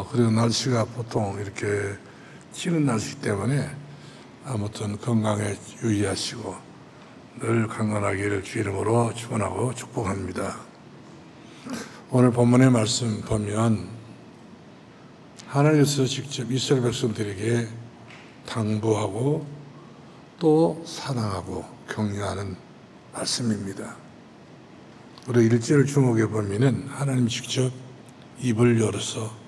그리고 날씨가 보통 이렇게 찌는 날씨이기 때문에 아무튼 건강에 유의하시고 늘 강건하기를 주 이름으로 축원하고 축복합니다. 오늘 본문의 말씀 보면 하나님께서 직접 이스라엘 백성들에게 당부하고 또 사랑하고 격려하는 말씀입니다. 우리 1절 주목해 보면은 하나님 직접 입을 열어서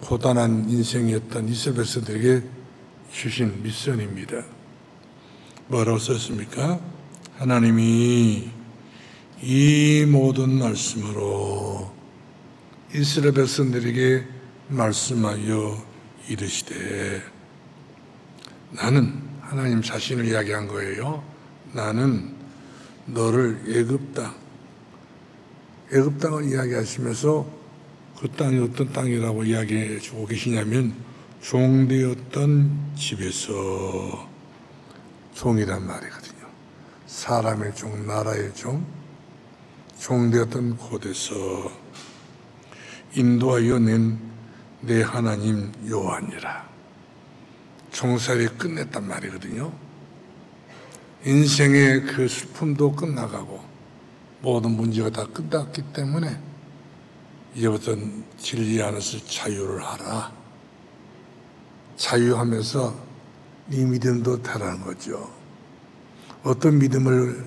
고단한 인생이었던 이스라엘 백성들에게 주신 미션입니다. 뭐라고 썼습니까? 하나님이 이 모든 말씀으로 이스라엘 백성들에게 말씀하여 이르시되, 나는, 하나님 자신을 이야기한 거예요. 나는 너를 애굽 땅을 이야기하시면서 그 땅이 어떤 땅이라고 이야기해 주고 계시냐면 종되었던 집에서, 종이란 말이거든요. 사람의 종, 나라의 종, 종되었던 곳에서 인도하여 낸 내 하나님 여호와니라. 종살이 끝냈단 말이거든요. 인생의 그 슬픔도 끝나가고 모든 문제가 다 끝났기 때문에 이제부터는 진리 안에서 자유를 하라. 자유하면서 네 믿음도 타라는 거죠. 어떤 믿음을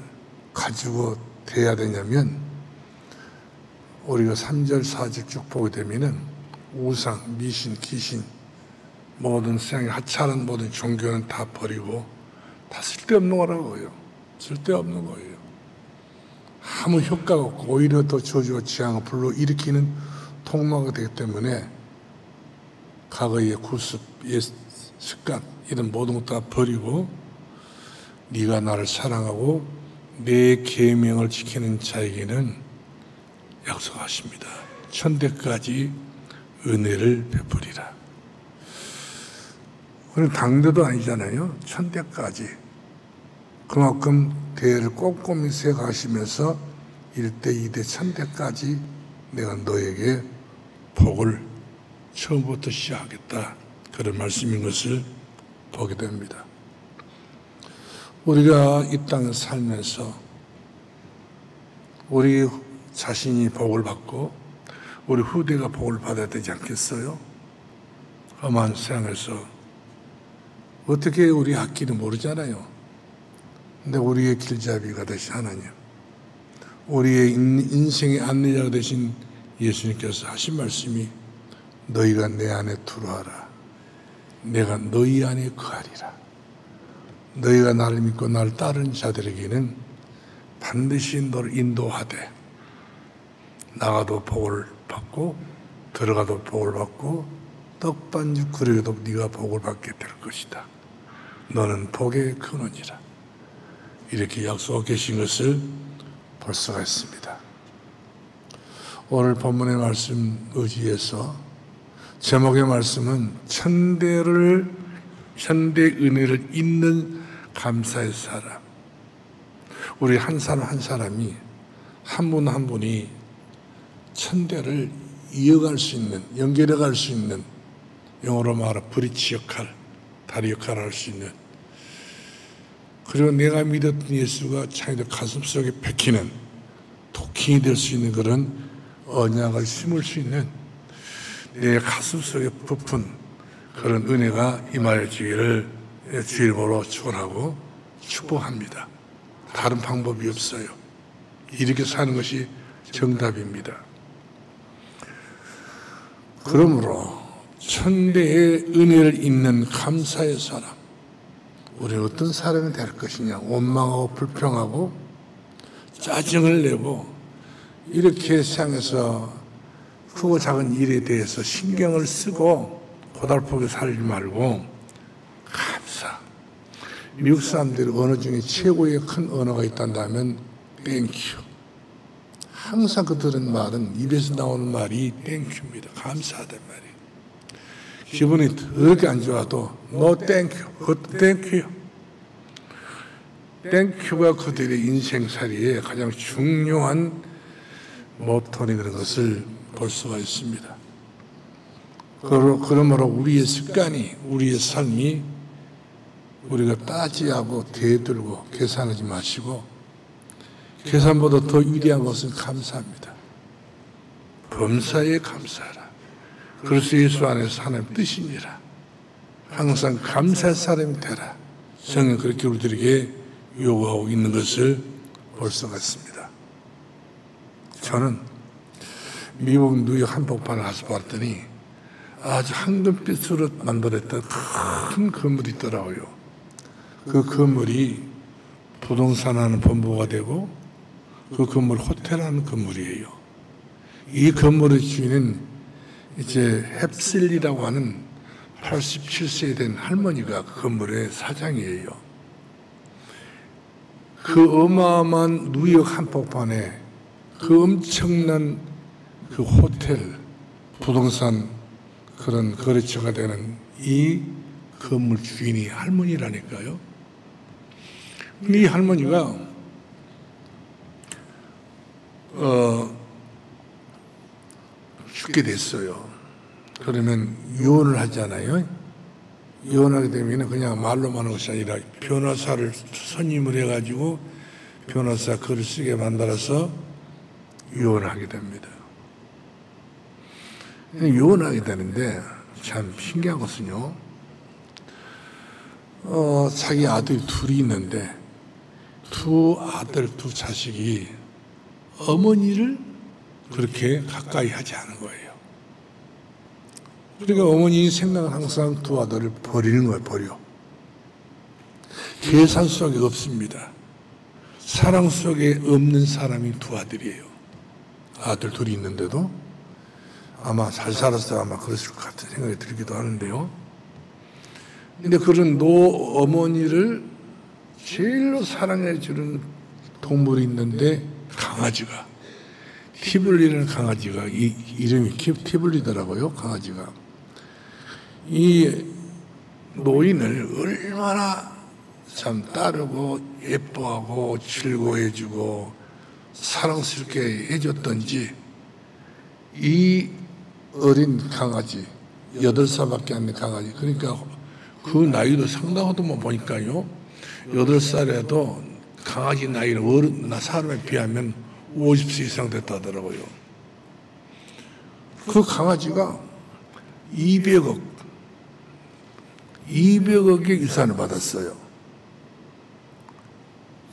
가지고 돼야 되냐면, 우리가 3절 4절 쭉 보게 되면은 우상, 미신, 귀신, 모든 세상의 하찮은 모든 종교는 다 버리고 다 쓸데없는 거라고요. 쓸데없는 거예요. 아무 효과가 없고 오히려 더 저주와 재앙을 불러일으키는 통로가 되기 때문에 과거의 구습, 옛 습관, 이런 모든 것 다 버리고 네가 나를 사랑하고 내 계명을 지키는 자에게는 약속하십니다. 천대까지 은혜를 베푸리라. 우리는 당대도 아니잖아요. 천대까지. 그만큼 대를 꼼꼼히 세가시면서 1대, 2대, 천대까지 내가 너에게 복을 처음부터 시작하겠다. 그런 말씀인 것을 보게 됩니다. 우리가 이 땅에 살면서 우리 자신이 복을 받고 우리 후대가 복을 받아야 되지 않겠어요? 험한 세상에서 어떻게 우리 할지는 모르잖아요. 근데 우리의 길잡이가 되신 하나님, 우리의 인생의 안내자가 되신 예수님께서 하신 말씀이 너희가 내 안에 들어와라. 내가 너희 안에 거하리라. 너희가 나를 믿고 나를 따르는 자들에게는 반드시 너를 인도하되 나가도 복을 받고 들어가도 복을 받고 떡반죽 그릇에도 네가 복을 받게 될 것이다. 너는 복의 근원이라. 이렇게 약속하고 계신 것을 볼 수가 있습니다. 오늘 본문의 말씀 의지해서 제목의 말씀은 천대 은혜를 잇는 감사의 사람. 우리 한 사람 한 사람이 한 분 한 분이 천대를 이어갈 수 있는, 연결해 갈 수 있는, 영어로 말하면 브릿지 역할, 다리 역할을 할 수 있는, 그리고 내가 믿었던 예수가 자기들 가슴속에 박히는 도킹이 될 수 있는 그런 언약을 심을 수 있는 내 가슴속에 부푼 그런 은혜가 임하여지기를 주 이름으로 축원하고 축복합니다. 다른 방법이 없어요. 이렇게 사는 것이 정답입니다. 그러므로 천대의 은혜를 잇는 감사의 사람, 우리는 어떤 사람이 될 것이냐. 원망하고 불평하고 짜증을 내고 이렇게 세상에서 크고 작은 일에 대해서 신경을 쓰고 고달프게 살지 말고 감사. 미국 사람들이 언어 중에 최고의 큰 언어가 있단다면 땡큐. 항상 그들은 말은, 입에서 나오는 말이 땡큐입니다. 감사하단 말이에요. 기분이 더럽게 안 좋아도 no 땡큐, 그것도 땡큐요. 땡큐가 그들의 인생살이에 가장 중요한 모토인 것을 볼 수가 있습니다. 그러므로 우리의 습관이, 우리의 삶이 우리가 따지하고 대들고 계산하지 마시고 계산보다 더 위대한 것은 감사합니다. 범사에 감사하라. 그리스도 예수 안에서 하나님 뜻이니라. 항상 감사할 사람이 되라. 성경 그렇게 우리들에게 요구하고 있는 것을 볼 수가 있습니다. 저는 미국 뉴욕 한복판을 가서 봤더니 아주 황금빛으로 만들었던 큰 건물이 있더라고요. 그 건물이 부동산하는 본부가 되고 그 건물 호텔하는 건물이에요. 이 건물의 주인은 이제 헵슬리라고 하는 87세 된 할머니가 그 건물의 사장이에요. 그 어마어마한 뉴욕 한복판에 그 엄청난 그 호텔, 부동산 그런 거래처가 되는 이 건물 주인이 할머니라니까요. 이 할머니가 죽게 됐어요. 그러면 이혼을 하잖아요. 이혼하게 되면 그냥 말로만 하는 것이 아니라 변호사를 선임을 해가지고 변호사 글을 쓰게 만들어서 이혼하게 됩니다. 이혼하게 되는데 참 신기한 것은요. 자기 아들이 둘이 있는데 두 아들, 두 자식이 어머니를 그렇게 가까이 하지 않은 거예요. 그러니까 어머니 생각은 항상 두 아들을 버리는 거예요, 버려. 계산 속에 없습니다. 사랑 속에 없는 사람이 두 아들이에요. 아들 둘이 있는데도 아마 잘 살았어 아마 그랬을 것 같은 생각이 들기도 하는데요. 근데 그런 어머니를 제일로 사랑해 주는 동물이 있는데 강아지가 티블리라는 강아지가 이름이 티블리더라고요. 강아지가 이 노인을 얼마나 참 따르고 예뻐하고 즐거워해주고 사랑스럽게 해줬던지 이 어린 강아지 8살밖에 안 된 강아지 그러니까 그 나이도 상당하더만 보니까요 8살에도 강아지 나이는 사람에 비하면 50세 이상 됐다더라고요. 그 강아지가 200억의 유산을 받았어요.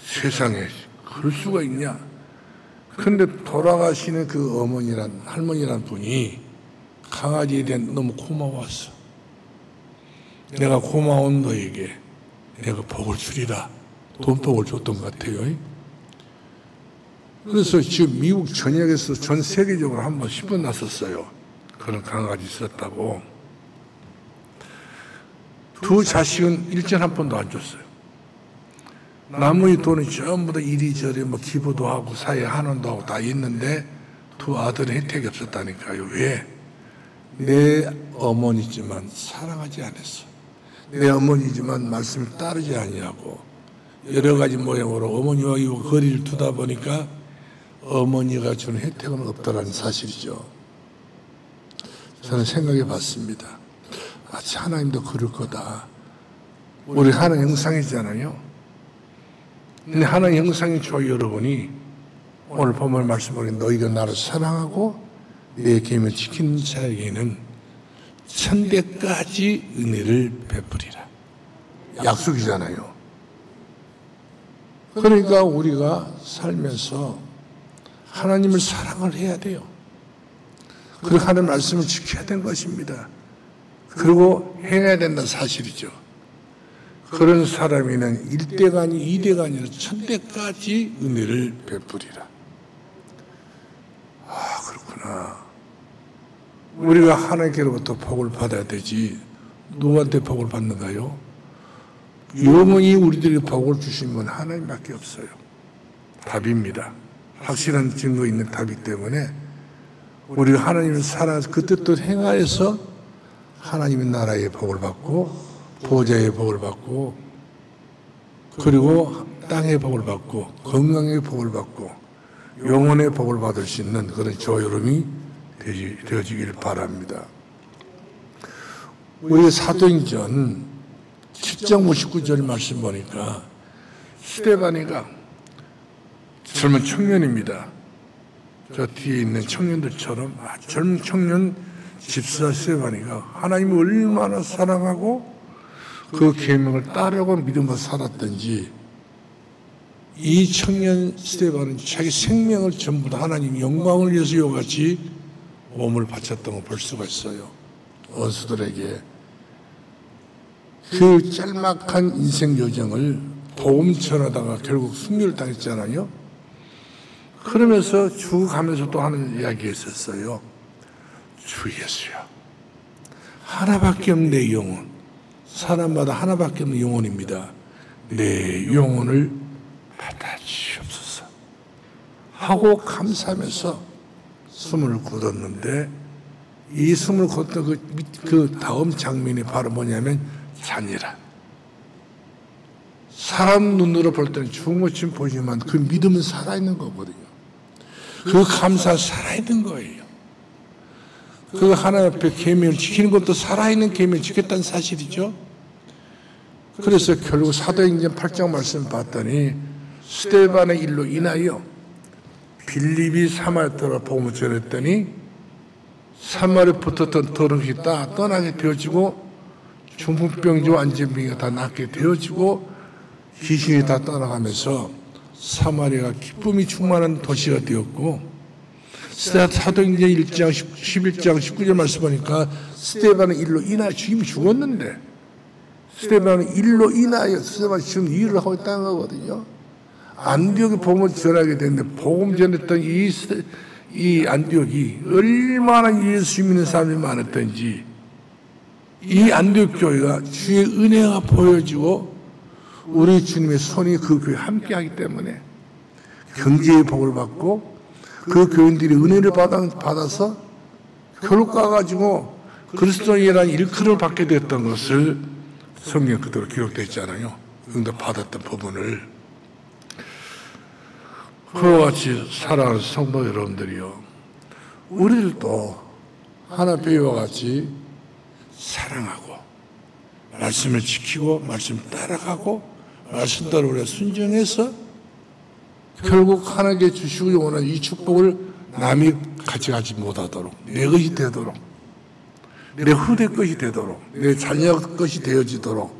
세상에 그럴 수가 있냐. 근데 돌아가시는 그 할머니란 분이 강아지에 대한 너무 고마웠어. 내가 고마운 너에게 내가 복을 주리라. 돈복을 줬던 것 같아요. 그래서 지금 미국 전역에서 전 세계적으로 한번 신문 났었어요. 그런 강아지 있었다고. 두 자식은 일전 한 번도 안 줬어요. 나머지 돈은 전부 다 이리저리 기부도 하고 사회 환원도 하고 다 있는데 두 아들은 혜택이 없었다니까요. 왜? 내 어머니지만 사랑하지 않았어. 내 어머니지만 말씀을 따르지 아니하고 여러 가지 모양으로 어머니와 이 거리를 두다 보니까 어머니가 주는 혜택은 없다라는 사실이죠. 저는 생각해 봤습니다. 마치 하나님도 그럴 거다. 우리 하나님 형상이잖아요. 근데 하나님 형상이 저 여러분이 오늘 본문 말씀으로 너희가 나를 사랑하고 내 계명을 지키는 자에게는 천대까지 은혜를 베푸리라. 약속이잖아요. 그러니까 우리가 살면서 하나님을 사랑을 해야 돼요. 그리고 하나님 말씀을 지켜야 되는 것입니다. 그리고 행해야 된다는 사실이죠. 그런 사람이는 1대가 아니 2대가 아니라 1000대까지 은혜를 베푸리라. 아, 그렇구나. 우리가 하나님께로부터 복을 받아야 되지 누구한테 복을 받는가요? 영원히 우리들에게 복을 주신 분 하나님밖에 없어요. 답입니다. 확실한 증거 있는 답이기 때문에 우리가 하나님을 사랑해서 그 뜻도 행하여서 하나님의 나라의 복을 받고 보좌의 복을 받고 그리고 땅의 복을 받고 건강의 복을 받고 영혼의 복을 받을 수 있는 그런 저여름이 되어지길 바랍니다. 우리 사도행전 7장 59절 말씀 보니까 스데반이가 젊은 청년입니다. 저 뒤에 있는 청년들처럼 젊은 청년 집사 스데반이가 하나님을 얼마나 사랑하고 그 계명을 따르고 믿음으로 살았던지 이 청년 스데반은 자기 생명을 전부 다 하나님 영광을 위해서 이와같이 몸을 바쳤던 걸 볼 수가 있어요. 원수들에게 그 짤막한 인생 여정을 복음 전하다가 결국 승리를 당했잖아요. 그러면서 쭉 가면서 또 하는 이야기가 있었어요. 주 예수야, 하나밖에 없는 내 영혼, 사람마다 하나밖에 없는 영혼입니다. 내 영혼을 받아주시옵소서 하고 감사하면서 숨을 굳었는데, 이 숨을 굳었던 그 다음 장면이 바로 뭐냐면 잔이라. 사람 눈으로 볼 때는 죽은 것처럼 보이지만 그 믿음은 살아있는 거거든요. 그 감사 살아있는 거예요. 그 하나님 앞에 계명을 지키는 것도 살아있는 계명을 지켰다는 사실이죠. 그래서 결국 사도행전 8장 말씀 봤더니 스데반의 일로 인하여 빌립이 사마리아로 복음을 전했더니 사마리아에 붙었던 더러운 것이 다 떠나게 되어지고 중풍병자와 안진병이 다 낫게 되어지고 귀신이 다 떠나가면서 사마리아가 기쁨이 충만한 도시가 되었고, 사도행전 1장 11장 19절 말씀 보니까 스데반의 일로 인하여 이미 죽었는데 스데반의 일로 인하여 스데반이 지금 일을 하고 있다는 거거든요. 안디옥에 복음을 전하게 됐는데 복음 전했던 이 안디옥이 얼마나 예수 믿는 사람이 많았던지, 이 안디옥 교회가 주의 은혜가 보여지고 우리 주님의 손이 그 교회에 함께하기 때문에 경제의 복을 받고 그 교인들이 은혜를 받아서 결국 가가지고 그리스도인이라는 일컬음을 받게 됐던 것을 성경 그대로 기록되어 있잖아요. 응답받았던 부분을. 그와 같이 살아가는 성도 여러분들이요, 우리들도 하나님과 같이 사랑하고 말씀을 지키고 말씀을 따라가고 말씀대로 우리가 순종해서 결국 하나님께 주시고 원하는 이 축복을 남이 가져가지 못하도록, 내 것이 되도록, 내 후대 것이 되도록, 내 자녀 것이 되어지도록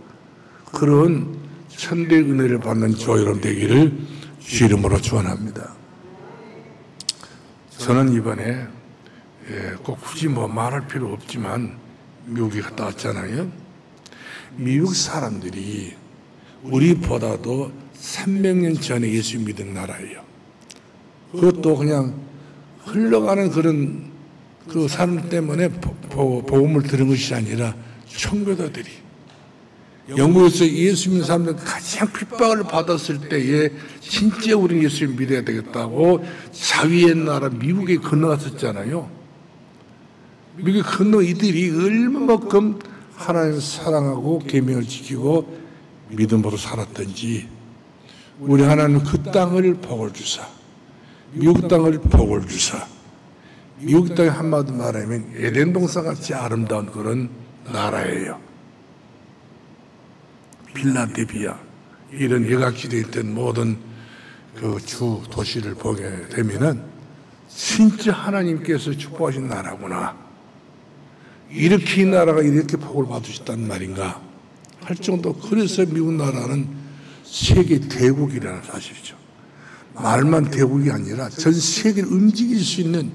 그런 천대의 은혜를 받는 저 여러분 되기를 주 이름으로 축원합니다. 저는 이번에 꼭 굳이 말할 필요 없지만 미국에 갔다 왔잖아요. 미국 사람들이 우리보다도 300년 전에 예수 믿은 나라예요. 그것도 그냥 흘러가는 그런 그 사람 때문에 복음을 들은 것이 아니라 청교도들이 영국에서 예수 믿는 사람들 가장 핍박을 받았을 때에 진짜 우리는 예수를 믿어야 되겠다고 자위의 나라 미국에 건너갔었잖아요. 미국에 건너 이들이 얼마만큼 하나님을 사랑하고 계명을 지키고 믿음으로 살았던지 우리 하나님 그 땅을 복을 주사, 미국 땅을 복을 주사, 미국 땅이 한마디 말하면 에덴 동산같이 아름다운 그런 나라예요. 필라델피아 이런 외곽지대에 있던 모든 그 주 도시를 보게 되면은 진짜 하나님께서 축복하신 나라구나, 이렇게 이 나라가 이렇게 복을 받으셨다는 말인가 할 정도. 그래서 미국 나라는 세계 대국이라는 사실이죠. 말만 대국이 아니라 전 세계를 움직일 수 있는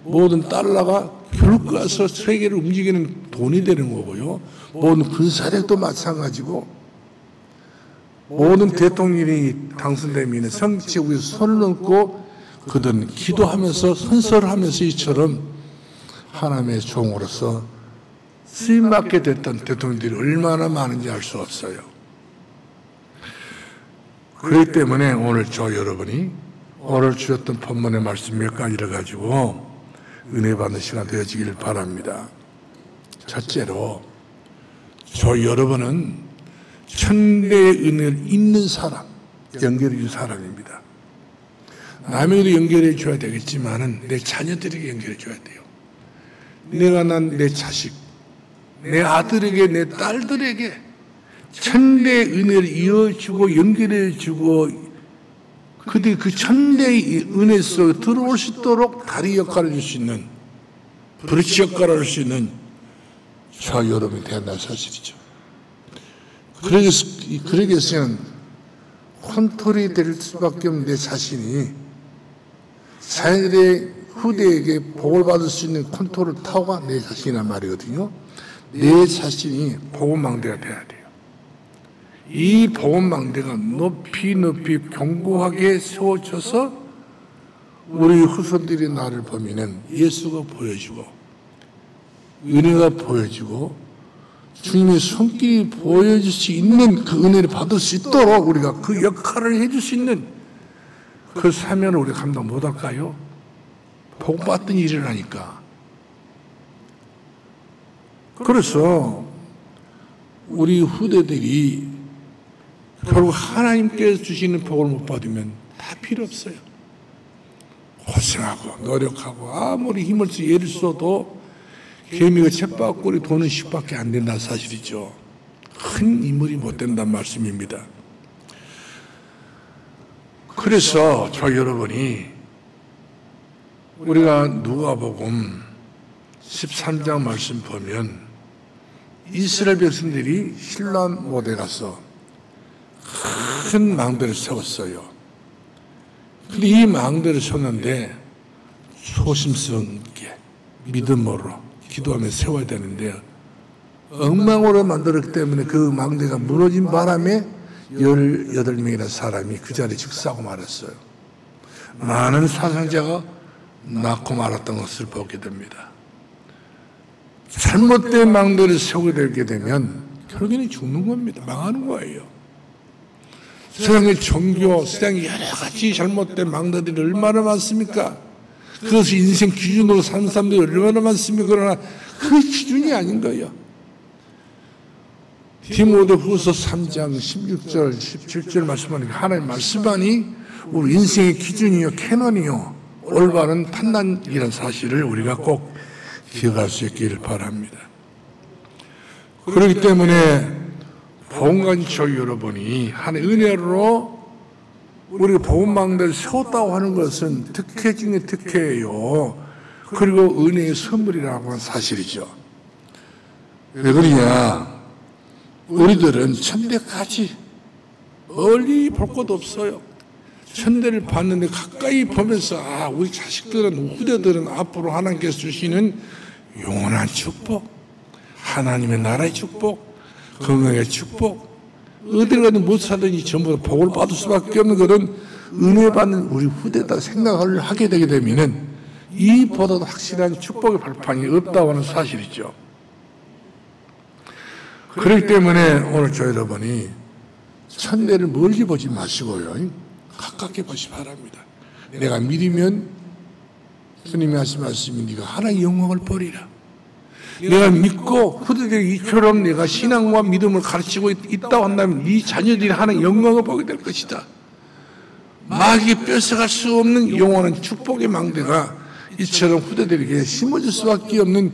모든 달러가 결국 가서 세계를 움직이는 돈이 되는 거고요. 모든 군사력도 마찬가지고, 모든 대통령이 당선되면 성취에 손을 얹고 그들은 기도하면서 선서를 하면서 이처럼 하나님의 종으로서 쓰임받게 됐던 대통령들이 얼마나 많은지 알 수 없어요. 그렇기 때문에 오늘 저 여러분이 오늘 주셨던 본문의 말씀 몇 가지를 가지고 은혜 받는 시간 되어지길 바랍니다. 첫째로, 저 여러분은 천대의 은혜를 있는 사람, 연결해 준 사람입니다. 남에게도 연결해 줘야 되겠지만은 내 자녀들에게 연결해 줘야 돼요. 내가 난 내 자식, 내 아들에게, 내 딸들에게 천대의 은혜를 이어주고 연결해주고 그들이 그 천대의 은혜 속에 들어올 수 있도록 다리 역할을 할 수 있는, 브릿지 역할을 할 수 있는 저와 여러분이 되었다는 사실이죠. 그러기 위해서는 컨트롤이 될 수밖에 없는 내 자신이 자녀들의 후대에게 복을 받을 수 있는 컨트롤 타워가 내 자신이란 말이거든요. 내 자신이 복음망대가 돼야 돼요. 이 복음망대가 높이 견고하게 세워져서 우리 후손들이 나를 보면은 예수가 보여지고 은혜가 보여지고 주님의 손길이 보여질 수 있는 그 은혜를 받을 수 있도록 우리가 그 역할을 해줄 수 있는 그 사명을 우리가 감당 못할까요? 복받던 일이라니까. 그래서 우리 후대들이 결국 하나님께서 주시는 복을 못 받으면 다 필요 없어요. 고생하고 노력하고 아무리 힘을 써 애를 써도 개미가 쳇바퀴 도는 10밖에 안 된다는 사실이죠. 큰 인물이 못 된다는 말씀입니다. 그래서 저 여러분이 우리가 누가복음 13장 말씀 보면 이스라엘 백성들이 신랑 못에 가서 큰 망대를 세웠어요. 근데 이 망대를 세웠는데 조심스럽게 믿음으로 기도하며 세워야 되는데 엉망으로 만들었기 때문에 그 망대가 무너진 바람에 18명이라는 사람이 그 자리에 즉사하고 말았어요. 많은 사상자가 낳고 말았던 것을 보게 됩니다. 잘못된 망대를 세우게 되게 되면 결국에는 죽는 겁니다. 망하는 거예요. 세상의 종교, 세상의 여러 가지 잘못된 망대들이 얼마나 많습니까? 그것을 인생 기준으로 사는 사람들이 얼마나 많습니까? 그러나 그 기준이 아닌 거예요. 디모데후서 3장 16절, 17절 말씀하니까 하나님 말씀하니 우리 인생의 기준이요, 캐논이요, 올바른 판단이라는 사실을 우리가 꼭 기억할 수 있기를 바랍니다. 그렇기 때문에 봉간초 여러분이 하나님의 은혜로 우리가 복음망대를 세웠다고 하는 것은 특혜 중에 특혜예요. 그리고 은혜의 선물이라고 하는 사실이죠. 왜 그러냐? 우리들은 천대까지 멀리 볼 것도 없어요. 천대를 봤는데 가까이 보면서 우리 자식들은, 후대들은 앞으로 하나님께서 주시는 영원한 축복, 하나님의 나라의 축복, 건강의 축복, 어딜 가든 못 사든지 전부 다 복을 받을 수밖에 없는 그런 은혜 받는 우리 후대다 생각을 하게 되게 되면은 이보다도 확실한 축복의 발판이 없다고 하는 사실이죠. 그렇기 때문에 오늘 저 여러분이 천대를 멀리 보지 마시고요, 가깝게 보시 바랍니다. 내가 믿으면 주님이 하신 말씀이 네가 하나님의 영광을 보리라. 내가 믿고 후대들이 이처럼 내가 신앙과 믿음을 가르치고 있다고 한다면 네 자녀들이 하나님의 영광을 보게 될 것이다. 마귀에 뺏어갈 수 없는 영원한 축복의 망대가 이처럼 후대들에게 심어질 수밖에 없는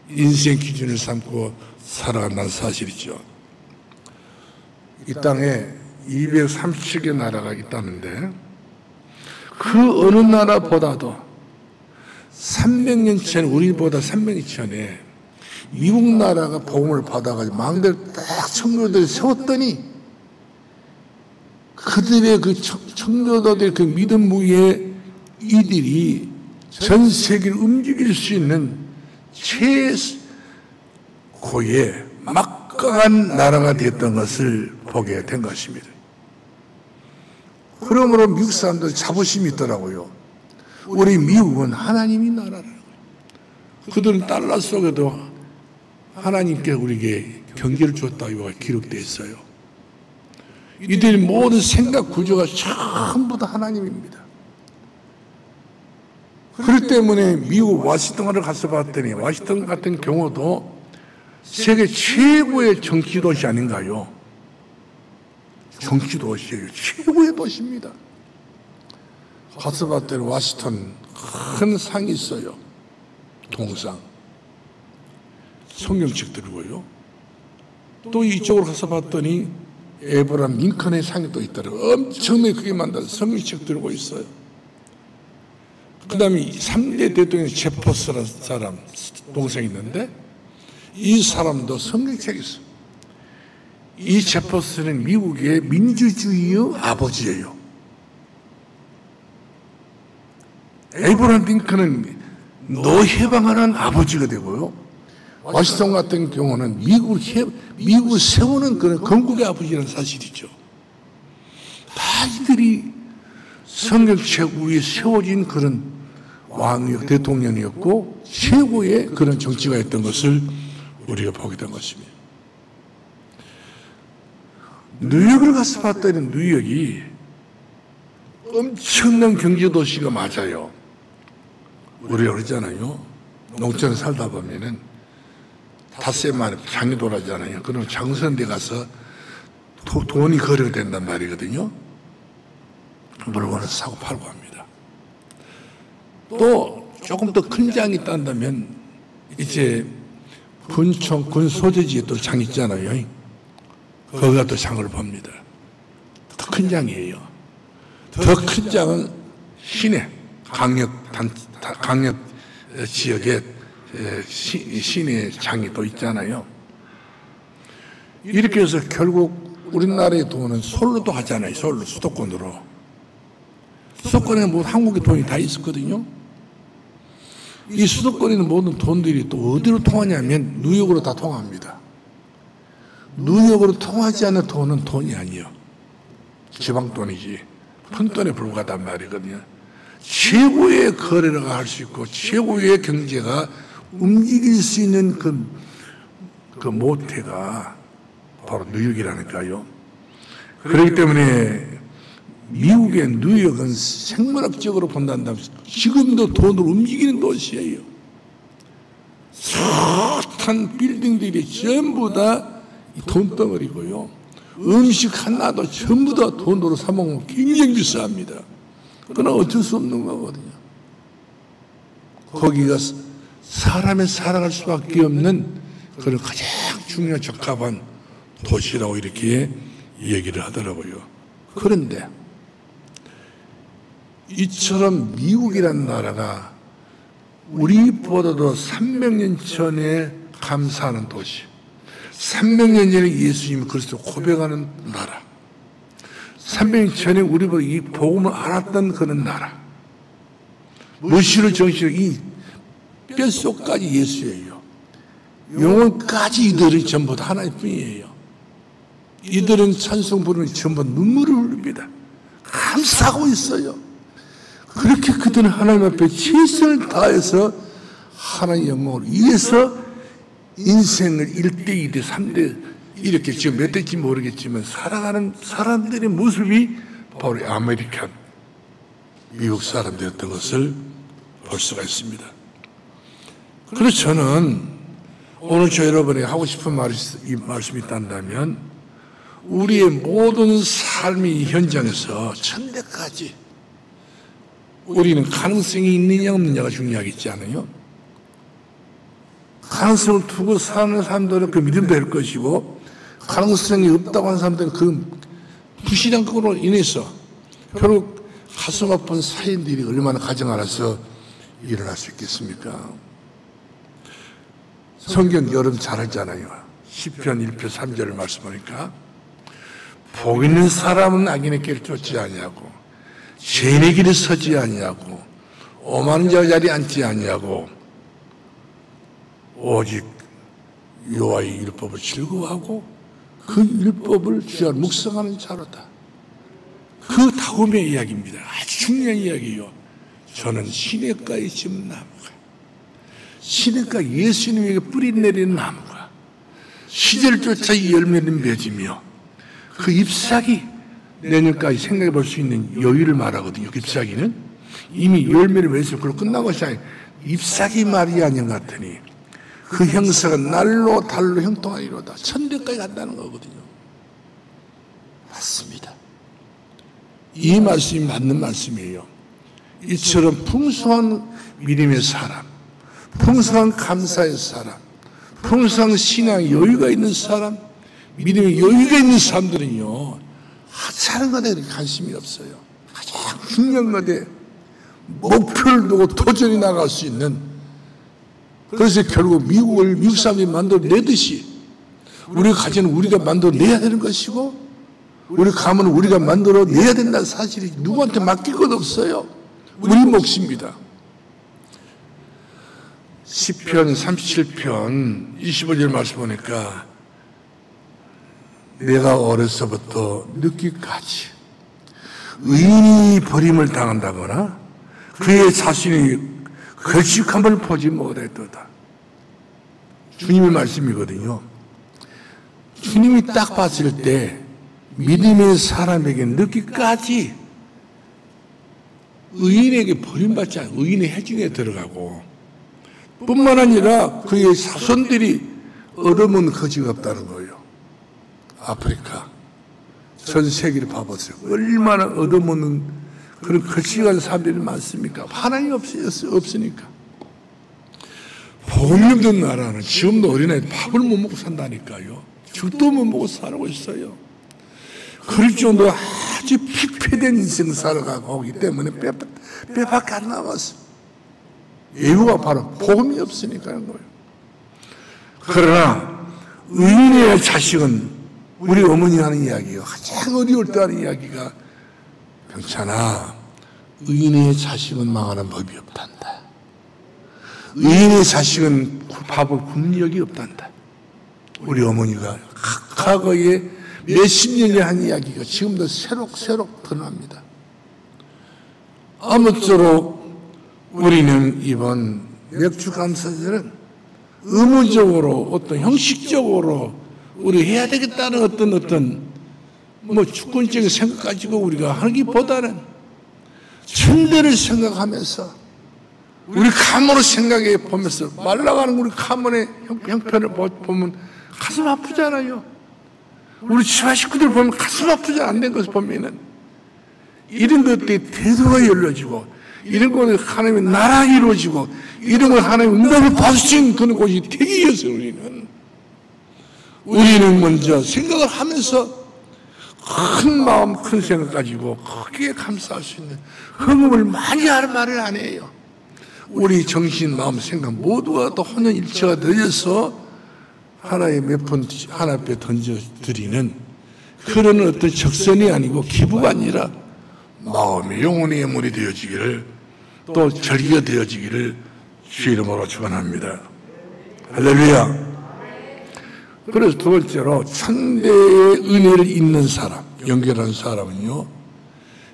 인생 기준을 삼고 살아간다는 사실이죠. 이 땅에 237개 나라가 있다는데 그 어느 나라보다도 300년 전에, 우리보다 300년 전에 미국 나라가 복음을 받아가지고 망대를 딱 청교도에 세웠더니 그들의 그 청교도들의 그 믿음 무기에 이들이 전 세계를 움직일 수 있는 최고의 막강한 나라가 되었던 것을 보게 된 것입니다. 그러므로 미국 사람들 자부심이 있더라고요. 우리 미국은 하나님이 나라라는 거예요. 그들은 달러 속에도 하나님께 우리에게 경계를 줬다고 기록되어 있어요. 이들의 모든 생각 구조가 전부 다 하나님입니다. 그렇기 때문에 미국 워싱턴을 가서 봤더니 워싱턴 같은 경우도 세계 최고의 정치 도시 아닌가요? 정치 도시예요. 최고의 도시입니다. 가서 봤더니 워싱턴 큰 상이 있어요. 동상. 성경책 들고요. 또 이쪽으로 가서 봤더니 에브라함 링컨의 상이 또 있더라고요. 엄청나게 크게 만들어서 성경책 들고 있어요. 그 다음에 3대 대통령 제퍼스라는 사람 동생이 있는데 이 사람도 성경책이 있어요. 이 제퍼스는 미국의 민주주의의 아버지예요. 에브라함 링컨은 노해방하는 아버지가 되고요. 워싱턴 같은 경우는 미국을 세우는 그런 건국의 아버지라는 사실이죠. 다 이들이 성경책 위에 세워진 그런 왕이요, 대통령이었고 최고의 그런 정치가였던 것을 우리가 보게 된 것입니다. 뉴욕을 가서 봤더니 뉴욕이 엄청난 경제도시가 맞아요. 우리가 그러잖아요. 농촌에 살다 보면은 닷새 만에 장이 돌아잖아요. 그럼 장선대 가서 돈이 거래가 된단 말이거든요. 물건을 사고 팔고 합니다. 또 조금 더 큰 장이 있다면 이제 분청 군 소재지에 또 장 있잖아요. 거기가 또 장을 봅니다. 더 큰 장이에요. 더 큰 장은 시내 강역 지역에 시내 장이 또 있잖아요. 이렇게 해서 결국 우리나라의 돈은 솔로도 하잖아요. 솔로 수도권으로. 수도권에 뭐 한국의 돈이 다 있었거든요. 이 수도권에 있는 모든 돈들이 또 어디로 통하냐면 뉴욕으로 다 통합니다. 뉴욕으로 통하지 않는 돈은 돈이 아니에요. 지방 돈이지. 푼돈에 불과하단 말이거든요. 최고의 거래를 할 수 있고 최고의 경제가 움직일 수 있는 그 모태가 바로 뉴욕이라니까요. 그렇기 때문에 미국의 뉴욕은 생물학적으로 본다면 지금도 돈으로 움직이는 도시예요. 숱한 빌딩들이 전부 다 돈덩어리고요. 음식 하나도 전부 다 돈으로 사 먹으면 굉장히 비쌉니다. 그러나 어쩔 수 없는 거거든요. 거기가 사람이 살아갈 수밖에 없는 그런 가장 중요한 적합한 도시라고 이렇게 얘기를 하더라고요. 그런데 이처럼 미국이라는 나라가 우리보다도 300년 전에 감사하는 도시, 300년 전에 예수님이 그리스도 고백하는 나라, 300년 전에 우리보다 이 복음을 알았던 그런 나라, 무시로 정시로 이 뼛속까지 예수예요. 영혼까지 이들은 전부 다 하나님뿐이에요. 이들은 찬송 부르는 전부 눈물을 흘립니다. 감사하고 있어요. 그렇게 그들은 하나님 앞에 최선을 다해서 하나님의 영광을 위해서 인생을 1대, 2대, 3대 이렇게 지금 몇 대인지 모르겠지만 살아가는 사람들의 모습이 바로 아메리칸 미국 사람들이었던 것을 볼 수가 있습니다. 그래서 저는 오늘 저 여러분에게 하고 싶은 말씀이 있다면 우리의 모든 삶의 현장에서 천대까지 우리는 가능성이 있느냐 없느냐가 중요하겠지 않아요? 가능성을 두고 사는 사람들은 그 믿음도 될 것이고 가능성이 없다고 하는 사람들은 그 부실한 그로 인해서 결국 가슴 아픈 사인들이 얼마나 가정 안에서 일어날 수 있겠습니까? 성경 여러분 잘 알잖아요. 시편 1편 3절을 말씀하니까 복 있는 사람은 악인의 길을 쫓지 아니하고 죄인의 길에 서지 아니하고 오만한 자 자리에 앉지 아니하고 오직 여호와의 율법을 즐거워하고 그 율법을 주여 묵상하는 자로다. 그 다음의 이야기입니다. 아주 중요한 이야기예요. 저는 시냇가에 심은 나무가 시냇가 예수님에게 뿌리 내리는 나무가 시절을 쫓아 이 열매를 맺으며 그 잎사귀 내년까지 생각해 볼 수 있는 여유를 말하거든요. 그 잎사귀는 이미 열매를 맺으면 그걸 끝난 것이 아니라 잎사귀 말이 아닌 것 같으니 그 형사가 날로 달로 형통하리로다. 천대까지 간다는 거거든요. 맞습니다. 이 말씀이 맞는 말씀이에요. 이처럼 풍성한 믿음의 사람, 풍성한 감사의 사람, 평상신앙 여유가 있는 사람, 믿음에 여유가 있는 사람들은요, 하찮은 것에 관심이 없어요. 가장 중요한 것에 목표를 두고 도전히 나갈 수 있는, 그래서 결국 미국 사람들이 만들어내듯이 우리가 가지는 우리가 만들어내야 되는 것이고, 우리 가문은 우리가 만들어내야 된다는 사실이 누구한테 맡길 것 없어요. 우리 몫입니다. 시편 37편 25절 말씀 보니까 내가 어려서부터 늙기까지 의인이 버림을 당한다거나 그의 자신이 걸쭉함을 보지 못했도다. 주님의 말씀이거든요. 주님이 딱 봤을 때 믿음의 사람에게 늙기까지 의인에게 버림받지 않고 의인의 해중에 들어가고, 뿐만 아니라 그의 자손들이 얻어먹는 거지가 없다는 거예요. 아프리카 전 세계를 봐보세요. 얼마나 얻어먹는 그런 거지가 사람들이 많습니까? 하나님이 없으니까. 복음이 없는 나라는 지금도 어린아이 밥을 못 먹고 산다니까요. 죽도 못 먹고 살고 있어요. 그럴 정도로 아주 피폐된 인생 살아가고 오기 때문에 뼈밖에 안 남았어. 이유가 바로 복음이 없으니까 하는 거예요. 그러나 의인의 자식은 우리 어머니 하는 이야기가 가장 어려울 때 하는 이야기가, 병찬아, 의인의 자식은 망하는 법이 없단다. 의인의 자식은 밥을 굶는 적이 없단다. 우리 어머니가 과거에 몇십 년에 한 이야기가 지금도 새록새록 드러납니다. 아무쪼록 우리는 이번 맥주 감사절은 의무적으로 어떤 형식적으로 우리 해야 되겠다는 어떤 주권적인 생각 가지고 우리가 하기보다는 천대를 생각하면서 우리 가문을 생각해 보면서 말라가는 우리 가문의 형편을 보면 가슴 아프잖아요. 우리 집안 식구들 보면 가슴 아프지 않는 것을 보면은 이런 것들이 대도가 열려지고, 이런 것을 하나님의 나라가 이루어지고, 이런 걸 하나님의 응답을 받을 수 있는 그런 곳이 되기 위해서 우리는 먼저 생각을 하면서 큰 마음, 큰 생각 가지고 크게 감사할 수 있는 흥음을 많이 하는 말을 안 해요. 우리 정신, 마음, 생각 모두가 또 혼연일체가 되어서 하나의 몇 번 하나 앞에 던져드리는 그런 어떤 적선이 아니고 기부가 아니라 마음의 영혼의 예물이 되어지기를, 또 절기가 되어지기를 주 이름으로 축원합니다. 할렐루야. 그래서 두 번째로 천대의 은혜를 잇는 사람, 연결하는 사람은요,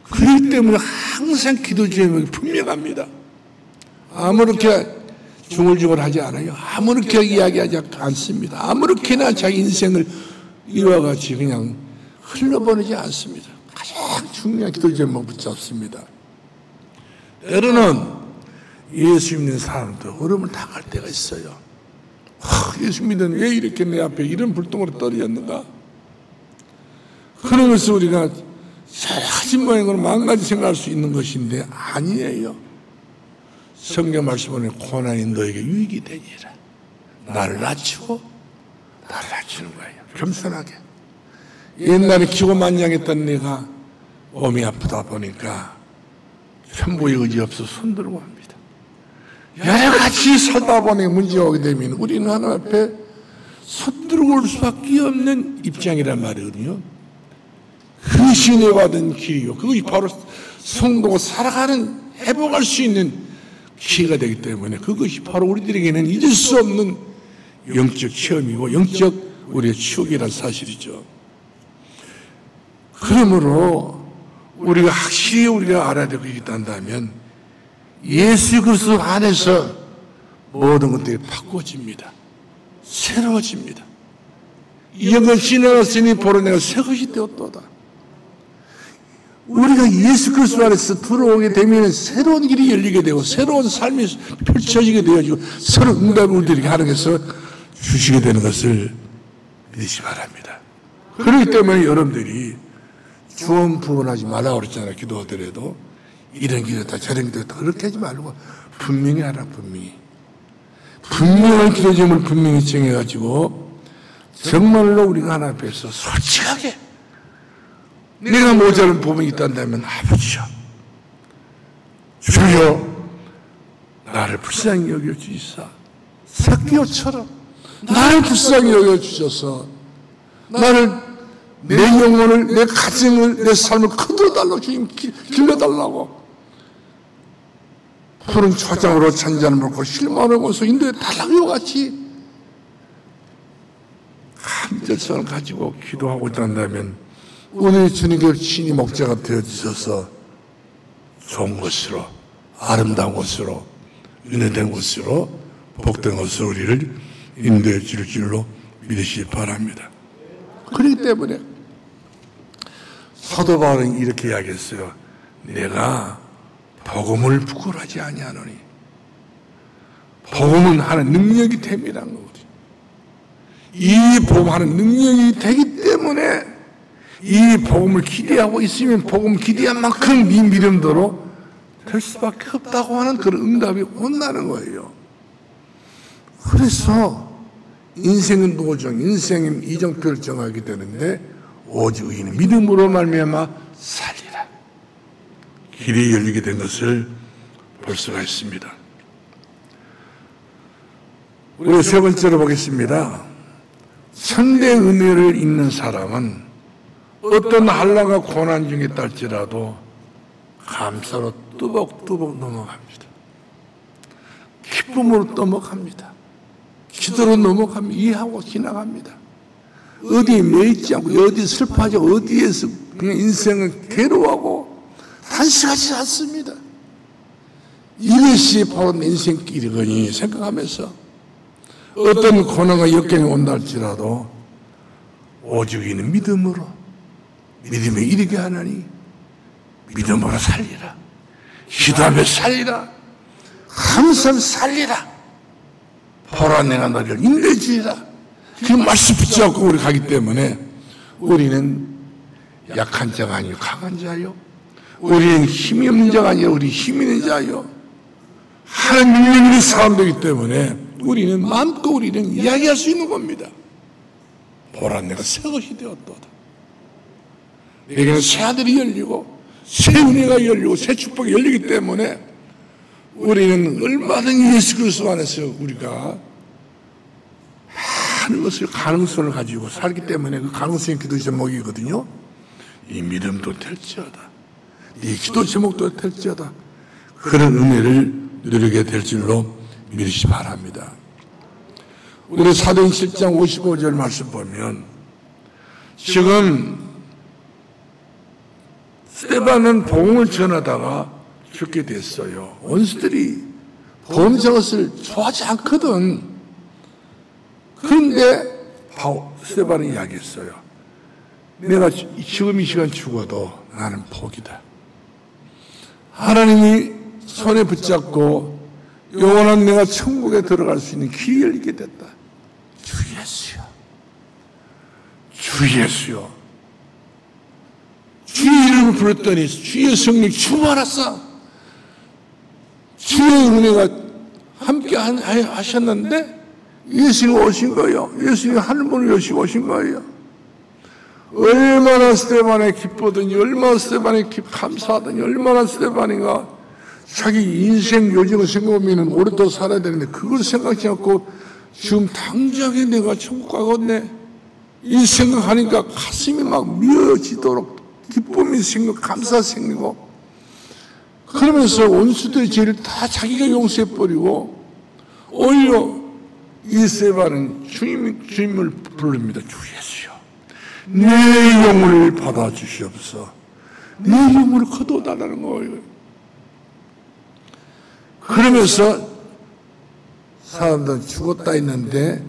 그렇기 때문에 항상 기도 제목이 분명합니다. 아무렇게 중얼중얼하지 않아요. 아무렇게 이야기하지 않습니다. 아무렇게나 자기 인생을 이와 같이 그냥 흘러보내지 않습니다. 가장 중요한 기도 제목 붙잡습니다. 때로는 예수 믿는 사람도 어려움을 당할 때가 있어요. 예수 믿는 왜 이렇게 내 앞에 이런 불똥으로 떨어졌는가? 그런 것을 우리가 여러 가지 모양으로 만 가지 생각할 수 있는 것인데 아니에요. 성경 말씀은 고난이 너에게 유익이 되니라. 나를 낮추고 나를 낮추는 거예요. 겸손하게. 옛날에 기고만장했던 내가 몸이 아프다 보니까 편보의 의지 없어 손들고 합니다. 여러 가지 살다 보니 문제가 오게 되면 우리는 하나님 앞에 손들고 올 수밖에 없는 입장이란 말이거든요. 그것이 은혜 받은 길이요. 그것이 바로 성도가 살아가는, 회복할 수 있는 기회가 되기 때문에 그것이 바로 우리들에게는 잊을 수 없는 영적 체험이고 영적 우리의 추억이라는 사실이죠. 그러므로 우리가 확실히 우리가 알아야 될 것이 있다면 예수 그리스도 안에서 모든 것들이 바꿔집니다. 새로워집니다. 이런 지나갔으니 보러 내가 새 것이 되었도다. 우리가 예수 그리스도 안에서 들어오게 되면 새로운 길이 열리게 되고 새로운 삶이 펼쳐지게 되어지고 새로운 응답을 우리들에게 하나님께서 주시게 되는 것을 믿으시 바랍니다. 그렇기 때문에 여러분들이 주원부원하지 말라고 그랬잖아요. 기도하더라도 이런 기도다 저런 기도다 그렇게 하지 말고 분명히 하라. 분명히 분명한 기도 제목을 분명히 정해가지고 정말로 우리가 하나 앞에서 솔직하게 내가 모자란 부분이 있다면 아버지요, 주여 나를 불쌍히 여겨주시사 삭개오처럼 나를 불쌍히 여겨주셔서 나를, 내 영혼을, 내 가정을, 내 삶을 거두어달라고 주님 길러달라고 푸른 초장으로 잔잔을 먹고 실망을 먹어서 인도에 달라고 같이 감절성을 가지고 기도하고자 한다면 오늘 주님께 신이 목자가 되어주셔서 좋은 것으로, 아름다운 것으로, 은혜된 것으로, 복된 것으로 우리를 인도해 줄 줄로 믿으시기 바랍니다. 그렇기 때문에 사도 바울은 이렇게 이야기했어요. 내가 복음을 부끄러워하지 아니하노니. 복음은 하는 능력이 됩니다. 이 복음하는 능력이 되기 때문에 이 복음을 기대하고 있으면 복음 기대한 만큼 네 믿음대로 될 수밖에 없다고 하는 그런 응답이 온다는 거예요. 그래서 인생은 노정, 인생은 이정표를 정하게 되는데 오직 의인은 믿음으로 말미암아 살리라. 길이 열리게 된 것을 볼 수가 있습니다. 우리 세 번째로 보겠습니다. 천대 은혜를 입는 사람은 어떤 한란과 고난 중에 딸지라도 감사로 뚜벅뚜벅 넘어갑니다. 기쁨으로 넘어갑니다. 기도로 넘어갑니다. 이해하고 지나갑니다. 어디에 매이지 않고 어디에 슬퍼하지 않고 어디에서 그냥 인생을 괴로워하고 단식하지 않습니다. 이것이 바로 내 인생길이거니 생각하면서 어떤 고난과 역경이 온다 할지라도 오직 이는 믿음으로, 믿음에 이르게 하나니 믿음으로 살리라. 기도하며 살리라. 감사하며 살리라. 보라 내가 너를 인도해 주리라. 그 말씀 붙잡고 우리 가기 때문에 우리는 약한 자가 아니요 강한 자요, 우리는 힘이 없는 자가 아니라 우리 힘이 있는 자요, 하나님 능력 있는 사람들이기 때문에 우리는 마음껏 우리는 이야기할 수 있는 겁니다. 보라 내가 새 것이 되었도다. 내게는 새 하늘이 열리고 새 은혜가 열리고 새 축복이 열리기 때문에 우리는 얼마든지 예수 그리스도 안에서 우리가 많은 것을 가능성을 가지고 살기 때문에 그 가능성이 기도 제목이거든요. 이 믿음도 될지어다, 이 기도 제목도 될지어다. 그런 은혜를 누리게 될 줄로 믿으시 바랍니다. 우리 사도행 7장 55절 말씀 보면 지금 스데반은 복음을 전하다가 죽게 됐어요. 원수들이 복음 전것을 좋아하지 않거든. 그런데 스데반은 이야기했어요. 내가 지금 이 시간 죽어도 나는 복이다. 하나님이 손에 붙잡고 영원한 내가 천국에 들어갈 수 있는 길이 열리게 됐다. 주 예수여, 주 예수여. 주의 이름을 부르더니 주의 성령 충만하사 주의 은혜가 함께 하셨는데 예수님 오신 거예요. 예수님 하늘문을 여시고 오신 거예요. 얼마나 스데반이 기쁘더니, 얼마나 스데반이 감사하더니, 얼마나 스데반이가 자기 인생 요정을 생각하면 오래도 살아야 되는데 그걸 생각하지 않고 지금 당장에 내가 천국 가겠네 이 생각하니까 가슴이 막 미어지도록 기쁨이 생기고 감사가 생기고, 그러면서 원수들의 죄를 다 자기가 용서해버리고 오히려 이 스데반은 주님을 부릅니다. 주 예수여, 내 영혼을 받아주시옵소서. 내 영혼을 거둬달라는 거예요. 그러면서 사람들은 죽었다 했는데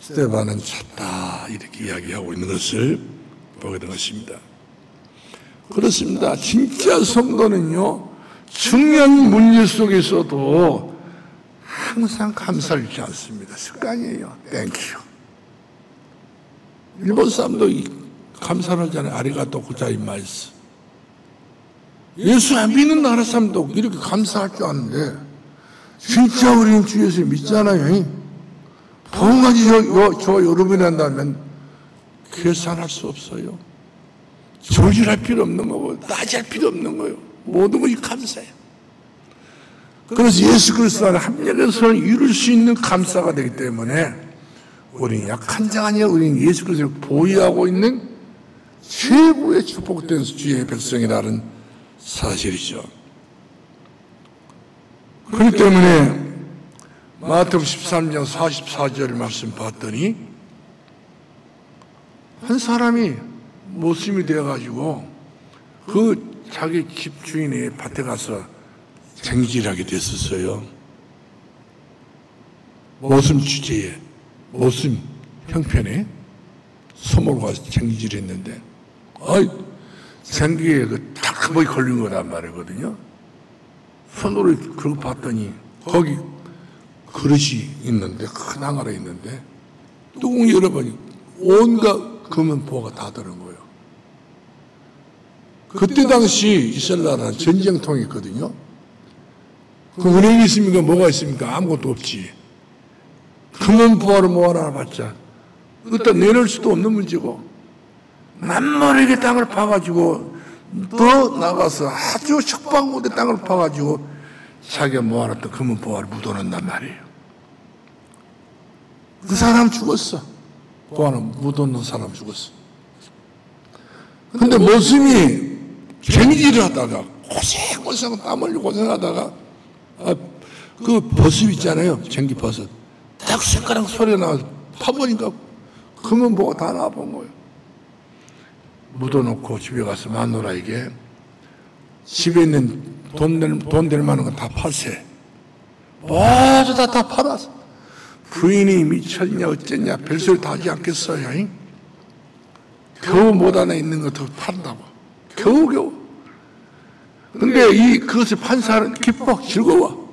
스데반은 찼다 이렇게 이야기하고 있는 것을 보게 된 것입니다. 그렇습니다. 진짜 성도는요, 중요한 문제 속에서도 항상 감사를 잃지 않습니다. 습관이에요. 땡큐. 일본 사람도 감사를 하잖아요. 아리가또 고자이마스. 예수 안 믿는 나라 사람도 이렇게 감사할 줄 아는데 진짜 우리는 주 예수 믿잖아요. 보험까지 저 여러분이 한다면 계산할 수 없어요. 조질할 필요 없는 거고 따질 필요 없는 거예요. 모든 것이 감사해요. 그래서 예수 그리스도 안에 합력해서 이룰 수 있는 감사가 되기 때문에 우리는 약한 자가 아니라 우리는 예수 그리스도를 보유하고 있는 최고의 축복된 주의 백성이라는 사실이죠. 그렇기 때문에 마태복음 13장 44절 말씀 봤더니 한 사람이 모심이 되어가지고 그 자기 집 주인의 밭에 가서 쟁질하게 됐었어요. 모심 주제에, 모심 형편에 소모로 가서 쟁질했는데, 쟁기에 그 달콤하게 걸린 거란 말이거든요. 손으로 그러고 봤더니 거기 그릇이 있는데, 큰 항아리 있는데, 뚜껑 열어보니 온갖 금은 보화가 다 들은 거예요. 그때 당시 이스라엘 나라는 전쟁통이 있거든요. 그 은행이 있습니까? 뭐가 있습니까? 아무것도 없지. 금은 보화를 모아놔 봤자 일단 내놓을 수도 없는 문제고, 남모르게 땅을 파가지고 더 나가서 아주 석방무대 땅을 파가지고 자기가 모아놨던 금은 보화를 묻어놓는단 말이에요. 그 사람 죽었어. 보화는 묻어놓는 사람 죽었어. 근데 모심이 쟁질을 하다가 고생 땀 흘리고 고생하다가 그 버섯 있잖아요. 쟁기 버섯. 딱 손가락 소리가 나와서 파보니까 금은 뭐가 다 나와본 거예요. 묻어놓고 집에 가서 마누라에게 집에 있는 돈 될 만한 건 다 팔세. 모두 다 팔았어. 부인이 미쳤냐 어쨌냐 별소리 다 하지 않겠어요. 겨우 못 안에 있는 것도 판다고. 겨우. 근데 그것을 판 사람은 기뻐, 즐거워.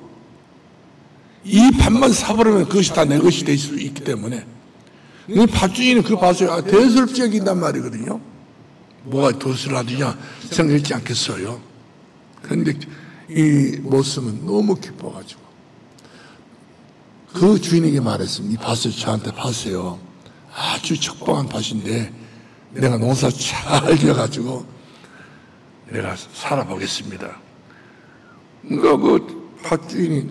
이 밭만 사버리면 그것이 다 내 것이 될 수 있기 때문에. 이 밭주인은 그 밭을 대수롭게 여긴단 말이거든요. 뭐가 도스라지냐 생각했지 않겠어요. 그런데 이 모습은 너무 기뻐가지고 그 주인에게 말했습니다. 이 밭을 저한테 파세요. 아주 척박한 밭인데 내가 농사 잘 지어가지고 내가 살아보겠습니다. 그러니까 그 밭주인이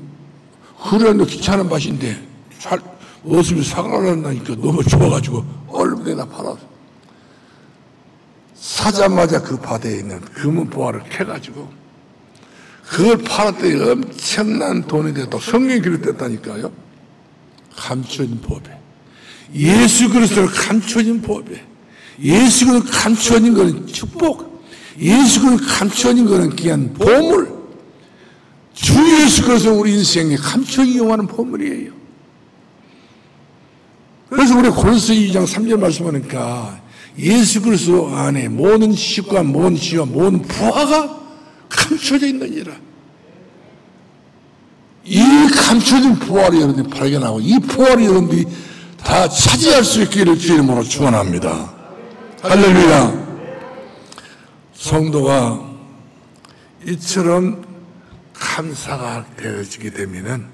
그래 너 귀찮은 밭인데 잘 모습이 사가려니까 너무 좋아가지고 얼른 내가 팔아서 사자마자 그 밭에 있는 금은 보화를 캐가지고 그걸 팔았더니 엄청난 돈이 됐다. 성경이 기록됐다니까요. 감춰진 법에 예수 그리스도를 감춰진 법에 예수 그리스도를 감춰진 것은 축복, 예수 그리스도를 감춰진 것은 귀한 보물, 주 예수 그리스도 우리 인생에 감춰진 용하는 보물이에요. 그래서 우리 고린도서 2장 3절 말씀하니까 예수 그리스도 안에 모든 식과 모든 지와 모든 부하가 감춰져 있느니라. 이 감춰진 부하를 여러분들이 발견하고 이 부하를 여러분들이 다 차지할 수 있기를 주의 이름으로 축원합니다. 할렐루야. 성도가 이처럼 감사가 되어지게 되면은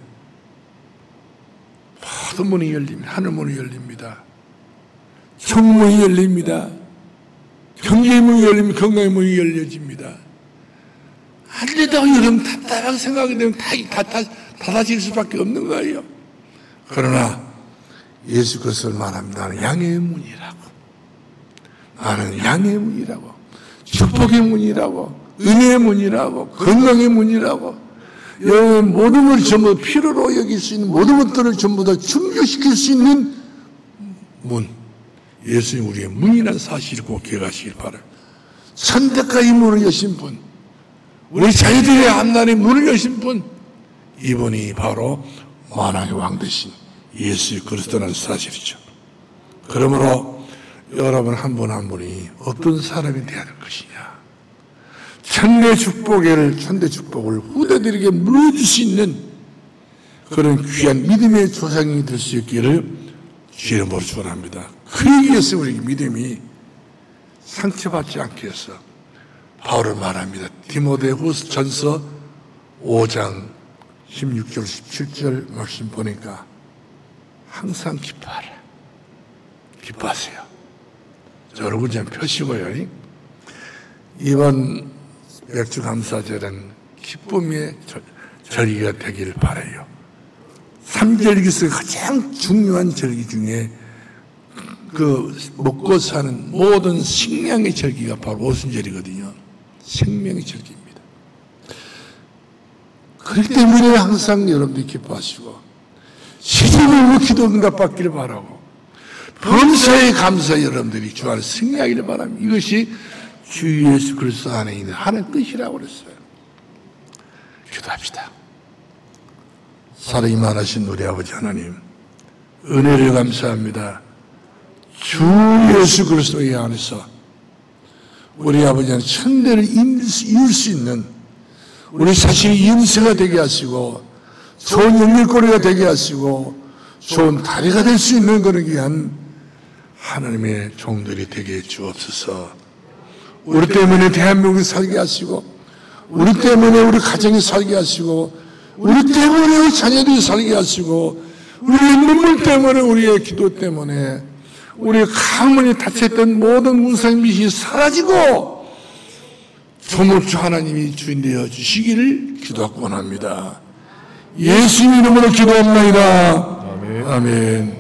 모든 문이 열립니다. 하늘 문이 열립니다. 천문이 열립니다. 경제의 문이 열립니다. 건강의 문이 열려집니다. 안 되다고 여러분 답답하게 생각하게 되면 다 닫아질 수밖에 없는 거예요. 그러나 예수 그리스도를 말합니다. 나는 양의 문이라고. 나는 양의 문이라고. 축복의 문이라고. 은혜의 문이라고. 건강의 문이라고. 여러분 모든 걸 전부 필요로 여길 수 있는 모든 것들을 전부 다 충족시킬 수 있는 문. 예수님 우리의 문이라는 사실을 꼭 기억하시길 바랍니다. 선택과의 문을 여신 분, 우리 자녀들의 앞날의 문을 여신 분, 이분이 바로 만왕의 왕 되신 예수 그리스도라는 사실이죠. 그러므로 여러분 한 분 한 분이 어떤 사람이 되어야 될 것이냐, 천대 축복을 후대들에게 물려줄 수 있는 그런 귀한 믿음의 조상이 될 수 있기를 주의 이름으로 축원합니다. 그러기 위해서 우리 믿음이 상처받지 않기 위해서 바울은 말합니다. 디모데후서 전서 5장 16절, 17절 말씀 보니까 항상 기뻐하라. 기뻐하세요. 자, 얼굴 좀 펴시고요. 이번 맥주감사절은 기쁨의 절기가 되길 바라요. 3절기 속에 가장 중요한 절기 중에 그 먹고 사는 모든 식량의 절기가 바로 오순절이거든요. 생명의 절기입니다. 그렇기 때문에 항상 여러분들이 기뻐하시고 시중으로 기도 응답받기를 바라고 범사에 감사 여러분들이 주 안에 승리하기를 바랍니다. 이것이 주 예수 그리스도 안에 있는 하나님의 뜻이라고 그랬어요. 기도합시다. 사랑이 많으신 우리 아버지 하나님, 은혜를 감사합니다. 주 예수 그리스도의 안에서 우리 아버지는 천대를 이룰 수 있는 우리 자신이 인쇄가 되게 하시고 좋은 연결고리가 되게 하시고 좋은 다리가 될 수 있는 그런 귀한 하나님의 종들이 되게 해 주옵소서. 우리 때문에 대한민국이 살게 하시고 우리 때문에 우리 가정이 살게 하시고 우리 때문에 우리 자녀들이 살게 하시고 우리의 눈물 때문에 우리의 기도 때문에 우리의 가문이 닫혔던 모든 우상 미신이 사라지고 조물주 하나님이 주인 되어 주시기를 기도하고 원합니다. 예수님 이름으로 기도합니다. 아멘.